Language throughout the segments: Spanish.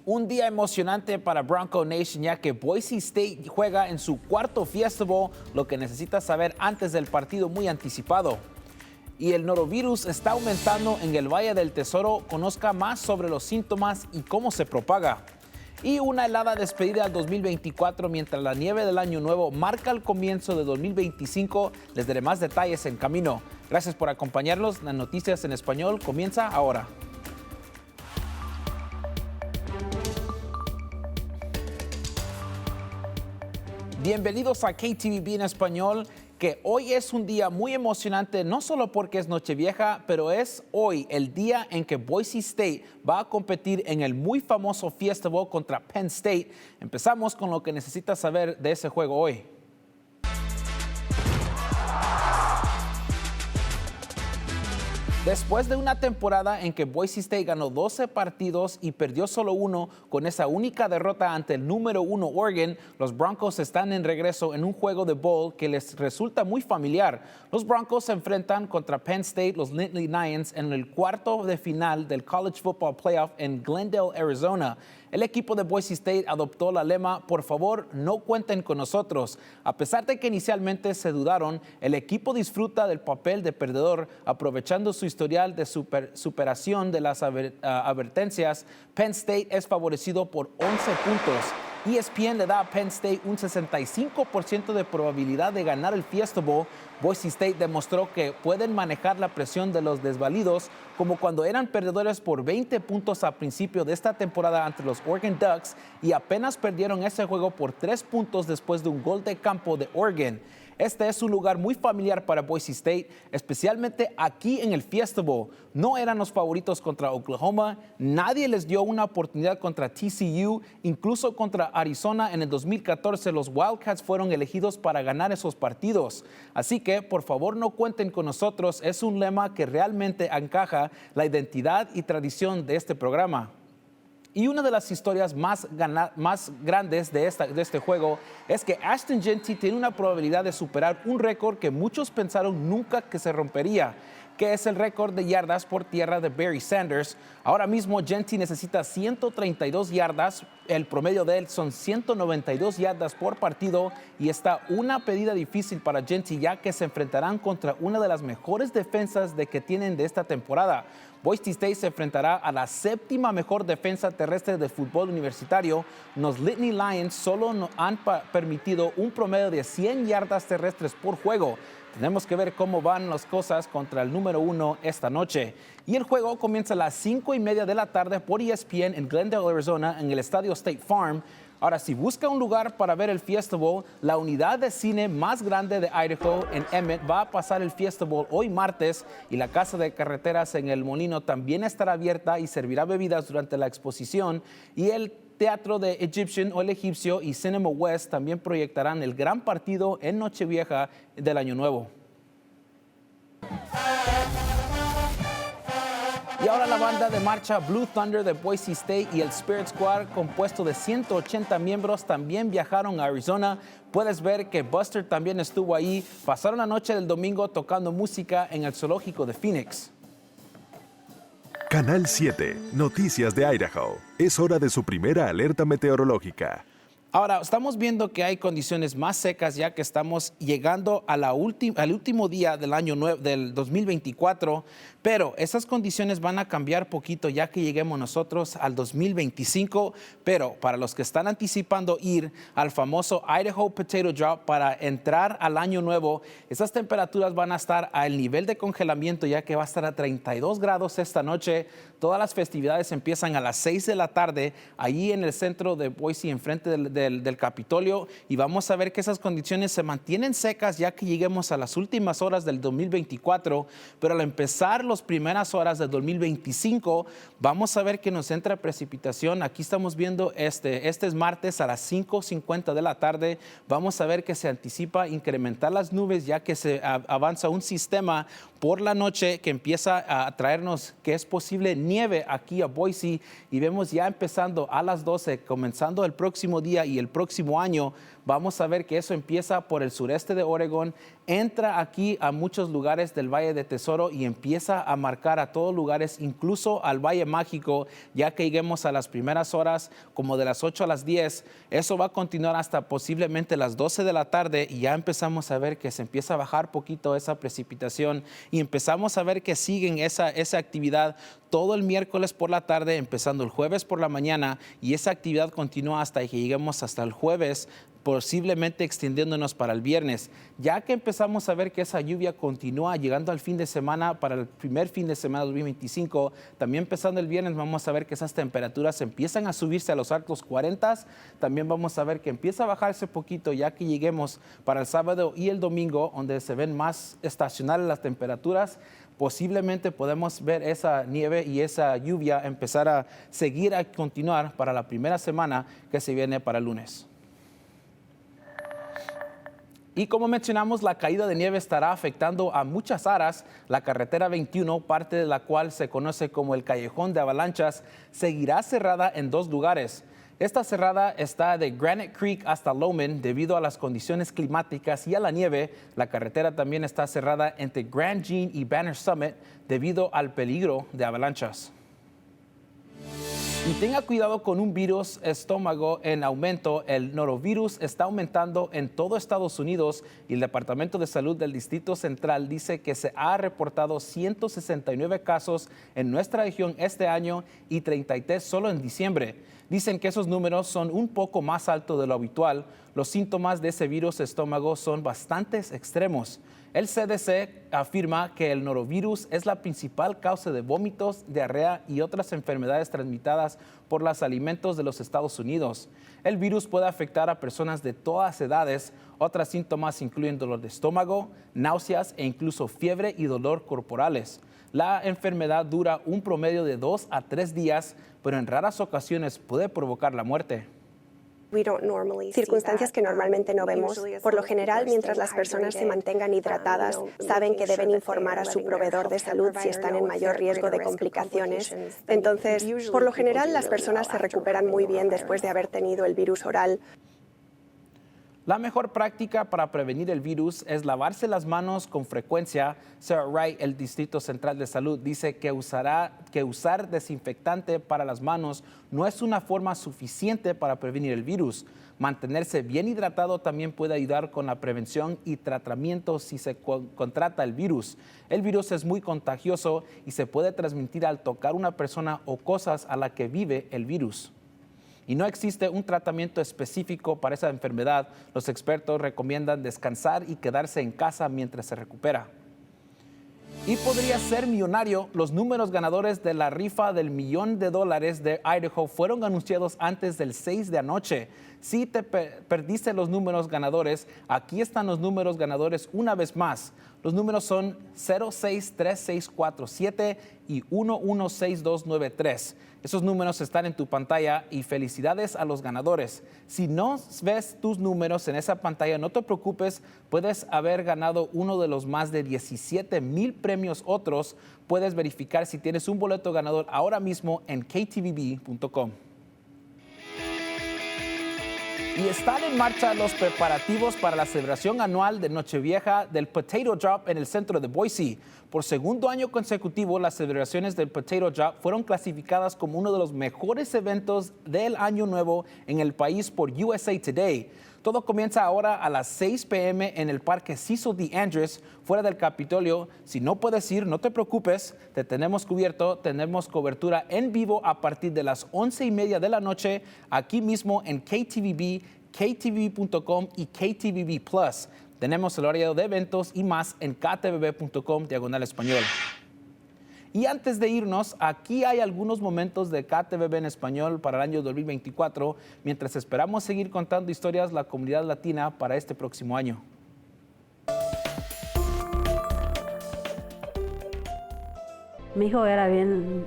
Un día emocionante para Bronco Nation, ya que Boise State juega en su cuarto Fiesta Bowl, lo que necesitas saber antes del partido muy anticipado. Y el norovirus está aumentando en el Valle del Tesoro. Conozca más sobre los síntomas y cómo se propaga. Y una helada despedida al 2024 mientras la nieve del año nuevo marca el comienzo de 2025. Les daré más detalles en camino. Gracias por acompañarnos. Las noticias en español comienza ahora. Bienvenidos a KTVB en español, que hoy es un día muy emocionante, no solo porque es Nochevieja, pero es hoy el día en que Boise State va a competir en el muy famoso Fiesta Bowl contra Penn State. Empezamos con lo que necesitas saber de ese juego hoy. Después de una temporada en que Boise State ganó 12 partidos y perdió solo uno, con esa única derrota ante el número 1 Oregon, los Broncos están en regreso en un juego de bowl que les resulta muy familiar. Los Broncos se enfrentan contra Penn State, los Nittany Lions, en el cuarto de final del College Football Playoff en Glendale, Arizona. El equipo de Boise State adoptó la lema, por favor, no cuenten con nosotros. A pesar de que inicialmente se dudaron, el equipo disfruta del papel de perdedor, aprovechando su historial de superación de las advertencias. Penn State es favorecido por 11 puntos. ESPN le da a Penn State un 65% de probabilidad de ganar el Fiesta Bowl. Boise State demostró que pueden manejar la presión de los desvalidos, como cuando eran perdedores por 20 puntos a principio de esta temporada ante los Oregon Ducks y apenas perdieron ese juego por 3 puntos después de un gol de campo de Oregon. Este es un lugar muy familiar para Boise State, especialmente aquí en el Fiesta Bowl. No eran los favoritos contra Oklahoma, nadie les dio una oportunidad contra TCU, incluso contra Arizona en el 2014 los Wildcats fueron elegidos para ganar esos partidos. Así que, por favor, no cuenten con nosotros, es un lema que realmente encaja la identidad y tradición de este programa. Y una de las historias más grandes de este juego es que Ashton Jeanty tiene una probabilidad de superar un récord que muchos pensaron nunca que se rompería, que es el récord de yardas por tierra de Barry Sanders. Ahora mismo Jeanty necesita 132 yardas, el promedio de él son 192 yardas por partido y está una pedida difícil para Jeanty ya que se enfrentarán contra una de las mejores defensas que tienen de esta temporada. Boise State se enfrentará a la séptima mejor defensa terrestre de fútbol universitario. Los Nittany Lions solo han permitido un promedio de 100 yardas terrestres por juego. Tenemos que ver cómo van las cosas contra el número 1 esta noche. Y el juego comienza a las 5:30 de la tarde por ESPN en Glendale, Arizona, en el estadio State Farm. Ahora, si busca un lugar para ver el Fiesta Bowl, la unidad de cine más grande de Idaho en Emmett va a pasar el Fiesta Bowl hoy martes y la casa de carreteras en El Molino también estará abierta y servirá bebidas durante la exposición. Y el Teatro de Egyptian o el Egipcio y Cinema West también proyectarán el gran partido en Nochevieja del Año Nuevo. Y ahora la banda de marcha Blue Thunder de Boise State y el Spirit Squad, compuesto de 180 miembros, también viajaron a Arizona. Puedes ver que Buster también estuvo ahí. Pasaron la noche del domingo tocando música en el zoológico de Phoenix. Canal 7, Noticias de Idaho. Es hora de su primera alerta meteorológica. Ahora, estamos viendo que hay condiciones más secas ya que estamos llegando a al último día del año del 2024, pero esas condiciones van a cambiar poquito ya que lleguemos nosotros al 2025, pero para los que están anticipando ir al famoso Idaho Potato Drought para entrar al año nuevo, esas temperaturas van a estar al nivel de congelamiento ya que va a estar a 32 grados esta noche. Todas las festividades empiezan a las 6 de la tarde, allí en el centro de Boise, enfrente del Capitolio, y vamos a ver que esas condiciones se mantienen secas ya que lleguemos a las últimas horas del 2024, pero al empezar las primeras horas del 2025, vamos a ver que nos entra precipitación. Aquí estamos viendo este es martes a las 5:50 de la tarde. Vamos a ver que se anticipa incrementar las nubes ya que se avanza un sistema por la noche que empieza a traernos que es posible nieve aquí a Boise y vemos ya empezando a las 12, comenzando el próximo día y el próximo año. Vamos a ver que eso empieza por el sureste de Oregón, entra aquí a muchos lugares del Valle de Tesoro y empieza a marcar a todos lugares, incluso al Valle Mágico, ya que lleguemos a las primeras horas, como de las 8 a las 10. Eso va a continuar hasta posiblemente las 12 de la tarde y ya empezamos a ver que se empieza a bajar poquito esa precipitación y empezamos a ver que siguen esa actividad todo el miércoles por la tarde, empezando el jueves por la mañana, y esa actividad continúa hasta que lleguemos hasta el jueves, posiblemente extendiéndonos para el viernes. Ya que empezamos a ver que esa lluvia continúa llegando al fin de semana, para el primer fin de semana 2025, también empezando el viernes vamos a ver que esas temperaturas empiezan a subirse a los altos 40. También vamos a ver que empieza a bajarse poquito ya que lleguemos para el sábado y el domingo, donde se ven más estacionales las temperaturas. Posiblemente podemos ver esa nieve y esa lluvia empezar a seguir, a continuar para la primera semana que se viene para el lunes. Y como mencionamos, la caída de nieve estará afectando a muchas áreas. La carretera 21, parte de la cual se conoce como el Callejón de Avalanchas, seguirá cerrada en 2 lugares. Esta cerrada está de Granite Creek hasta Lowman debido a las condiciones climáticas y a la nieve. La carretera también está cerrada entre Grand Jean y Banner Summit debido al peligro de avalanchas. Y tenga cuidado con un virus estómago en aumento. El norovirus está aumentando en todo Estados Unidos y el Departamento de Salud del Distrito Central dice que se ha reportado 169 casos en nuestra región este año y 33 solo en diciembre. Dicen que esos números son un poco más altos de lo habitual. Los síntomas de ese virus estómago son bastante extremos. El CDC afirma que el norovirus es la principal causa de vómitos, diarrea y otras enfermedades transmitidas por los alimentos de los Estados Unidos. El virus puede afectar a personas de todas edades. Otros síntomas incluyen dolor de estómago, náuseas e incluso fiebre y dolor corporales. La enfermedad dura un promedio de 2 a 3 días, pero en raras ocasiones puede provocar la muerte. Circunstancias que normalmente no vemos. Por lo general, mientras las personas se mantengan hidratadas, saben que deben informar a su proveedor de salud si están en mayor riesgo de complicaciones. Entonces, por lo general, las personas se recuperan muy bien después de haber tenido el virus oral. La mejor práctica para prevenir el virus es lavarse las manos con frecuencia. Sarah Wright, el Distrito Central de Salud, dice que usar desinfectante para las manos no es una forma suficiente para prevenir el virus. Mantenerse bien hidratado también puede ayudar con la prevención y tratamiento si se contrata el virus. El virus es muy contagioso y se puede transmitir al tocar una persona o cosas a la que vive el virus. Y no existe un tratamiento específico para esa enfermedad. Los expertos recomiendan descansar y quedarse en casa mientras se recupera. Y podría ser millonario. Los números ganadores de la rifa del $1,000,000 de Idaho fueron anunciados antes del 6 de anoche. Si te perdiste los números ganadores, aquí están los números ganadores una vez más. Los números son 063647 y 116293. Esos números están en tu pantalla y felicidades a los ganadores. Si no ves tus números en esa pantalla, no te preocupes, puedes haber ganado uno de los más de 17,000 premios otros. Puedes verificar si tienes un boleto ganador ahora mismo en ktvb.com. Y están en marcha los preparativos para la celebración anual de Nochevieja del Potato Drop en el centro de Boise. Por segundo año consecutivo, las celebraciones del Potato Drop fueron clasificadas como uno de los mejores eventos del Año Nuevo en el país por USA Today. Todo comienza ahora a las 6 p.m. en el Parque Cecil D. Andrus, fuera del Capitolio. Si no puedes ir, no te preocupes, te tenemos cubierto. Tenemos cobertura en vivo a partir de las 11:30 de la noche, aquí mismo en KTVB, ktvb.com y KTVB Plus. Tenemos el horario de eventos y más en ktvb.com/español. Y antes de irnos, aquí hay algunos momentos de KTVB en español para el año 2024, mientras esperamos seguir contando historias de la comunidad latina para este próximo año. Mi hijo era bien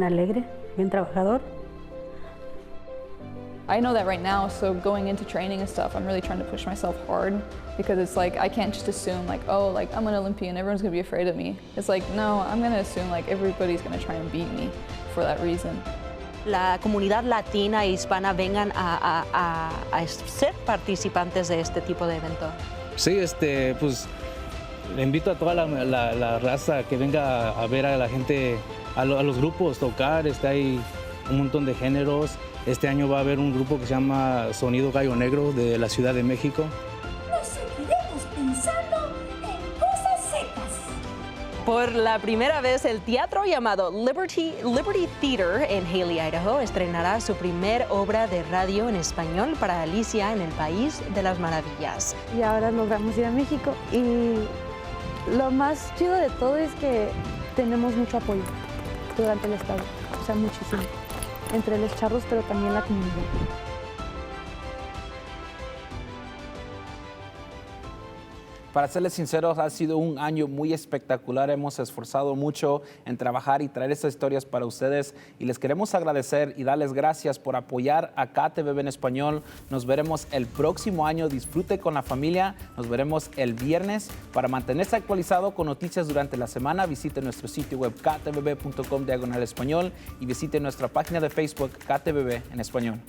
alegre, bien trabajador. I know that right now, so going into training and stuff, I'm really trying to push myself hard because it's like I can't just assume like, oh, like I'm an Olympian, everyone's gonna be afraid of me. It's like, no, I'm gonna assume like everybody's gonna try and beat me for that reason. La comunidad latina e hispana vengan a ser participantes de este tipo de evento. Sí, pues le invito a toda la raza que venga a ver a la gente, a los grupos tocar. Hay un montón de géneros. Este año va a haber un grupo que se llama Sonido Gallo Negro de la Ciudad de México. Nos seguiremos pensando en cosas secas. Por la primera vez, el teatro llamado Liberty Theater en Hailey, Idaho, estrenará su primer obra de radio en español para Alicia en el País de las Maravillas. Y ahora logramos ir a México y lo más chido de todo es que tenemos mucho apoyo durante el estado, o sea, muchísimo, entre los charros, pero también la comunidad. Para serles sinceros, ha sido un año muy espectacular. Hemos esforzado mucho en trabajar y traer estas historias para ustedes. Y les queremos agradecer y darles gracias por apoyar a KTVB en español. Nos veremos el próximo año. Disfrute con la familia. Nos veremos el viernes. Para mantenerse actualizado con noticias durante la semana, visite nuestro sitio web ktvb.com/español y visite nuestra página de Facebook KTVB en español.